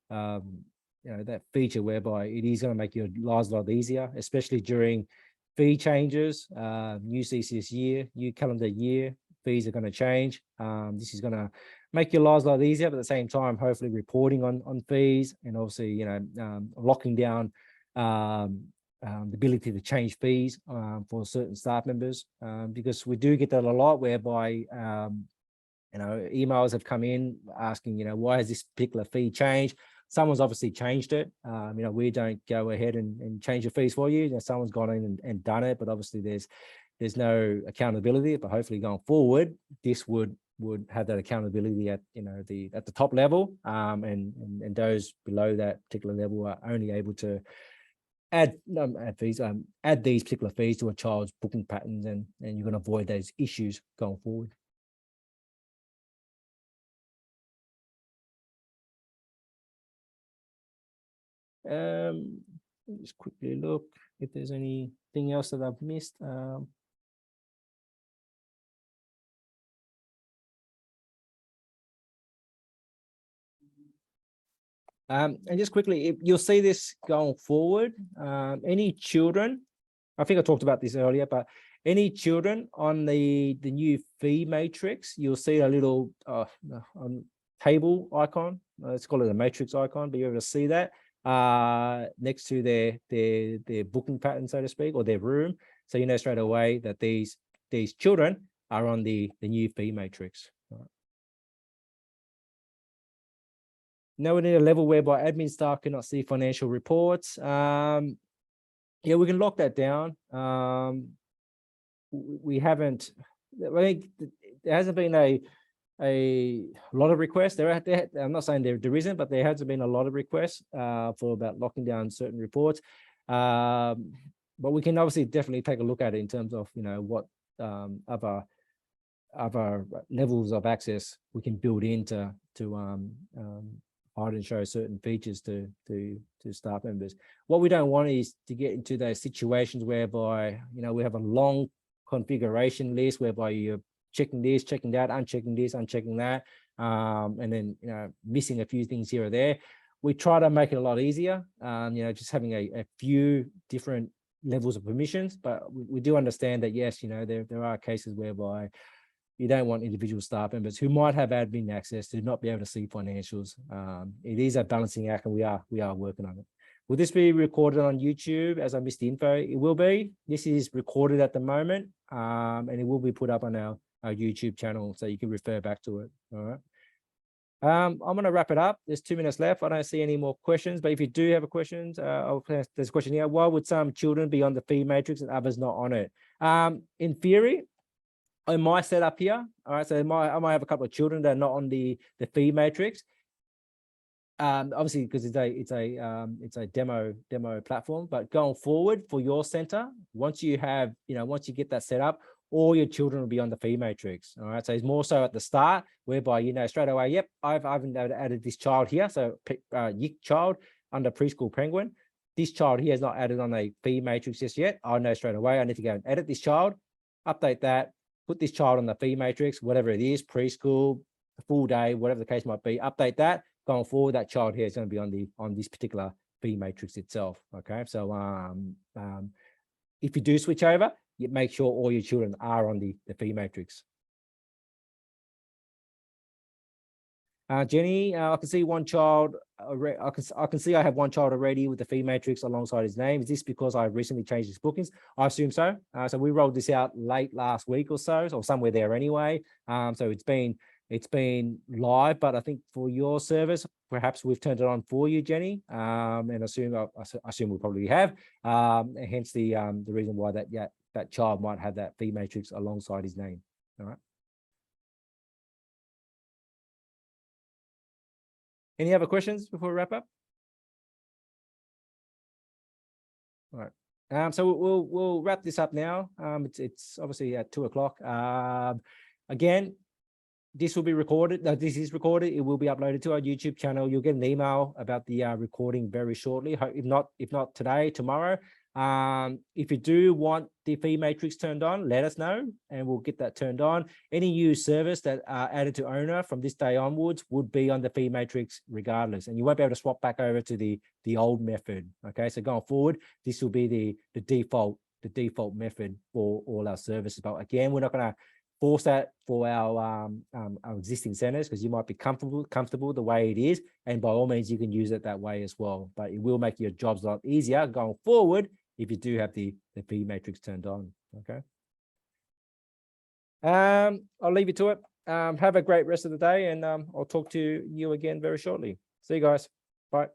that feature whereby it is going to make your lives a lot easier, especially during fee changes, new CCS year, new calendar year. Fees are going to change. This is going to make your lives a lot easier, but at the same time, hopefully reporting on fees, and obviously, locking down the ability to change fees for certain staff members, because we do get that a lot, whereby emails have come in asking, why has this particular fee changed? Someone's obviously changed it. We don't go ahead and change the fees for you. Someone's gone in and done it, but obviously there's no accountability. But hopefully going forward, this would have that accountability at at the top level, and those below that particular level are only able to add these particular fees to a child's booking patterns, and you're going to avoid those issues going forward. Just quickly look if there's anything else that I've missed. And just quickly, you'll see this going forward. Any children, I think I talked about this earlier, but any children on the new fee matrix, you'll see a little table icon. Let's call it a matrix icon, but you're able to see that next to their booking pattern, so to speak, or their room. So you know straight away that these children are on the new fee matrix. Now we need a level whereby admin staff cannot see financial reports. Yeah, we can lock that down. We haven't. I think there hasn't been a lot of requests. I'm not saying there isn't, but there hasn't been a lot of requests for about locking down certain reports. But we can obviously definitely take a look at it in terms of what other levels of access we can build into hide and show certain features to staff members. What we don't want is to get into those situations whereby we have a long configuration list whereby you're checking this, checking that, unchecking this, unchecking that, and then missing a few things here or there. We try to make it a lot easier, just having a few different levels of permissions. But we do understand that yes, there are cases whereby you don't want individual staff members who might have admin access to not be able to see financials. It is a balancing act, and we are working on it. Will this be recorded on YouTube? As I missed the info, it will be. This is recorded at the moment, and it will be put up on our YouTube channel, so you can refer back to it. All right. I'm going to wrap it up. There's 2 minutes left. I don't see any more questions, but if you do have a question, there's a question here. Why would some children be on the fee matrix and others not on it? In theory, in my setup here, all right, so I might have a couple of children that are not on the fee matrix. Obviously, because it's a demo platform. But going forward for your center, once you get that set up, all your children will be on the fee matrix. All right, so it's more so at the start, whereby straight away, yep, I've added this child here, so Yick child under preschool penguin. This child here is not added on a fee matrix just yet. I know straight away I need to go and edit this child, update that, put this child on the fee matrix, whatever it is, preschool, full day, whatever the case might be, update that. Going forward, that child here is going to be on this particular fee matrix itself. Okay, so if you do switch over, you make sure all your children are on the fee matrix. Jenny, I can see one child. I can see I have one child already with the fee matrix alongside his name. Is this because I recently changed his bookings? I assume so. So we rolled this out late last week or so, or somewhere there anyway. So it's been live, but I think for your service, perhaps we've turned it on for you, Jenny. And I assume we probably have. Hence the reason why that child might have that fee matrix alongside his name. All right. Any other questions before we wrap up? All right. So we'll wrap this up now. It's obviously at 2 o'clock. Again, this will be recorded. This is recorded. It will be uploaded to our YouTube channel. You'll get an email about the recording very shortly. If not today, tomorrow. If you do want the fee matrix turned on, let us know and we'll get that turned on. Any new service that are added to OWNA from this day onwards would be on the fee matrix regardless, and you won't be able to swap back over to the old method. Okay, so going forward, this will be the default method for all our services. But again, we're not going to force that for our existing centers because you might be comfortable the way it is, and by all means you can use it that way as well. But it will make your jobs a lot easier going forward if you do have the fee matrix turned on. Okay. I'll leave you to it. Have a great rest of the day, and I'll talk to you again very shortly. See you guys. Bye.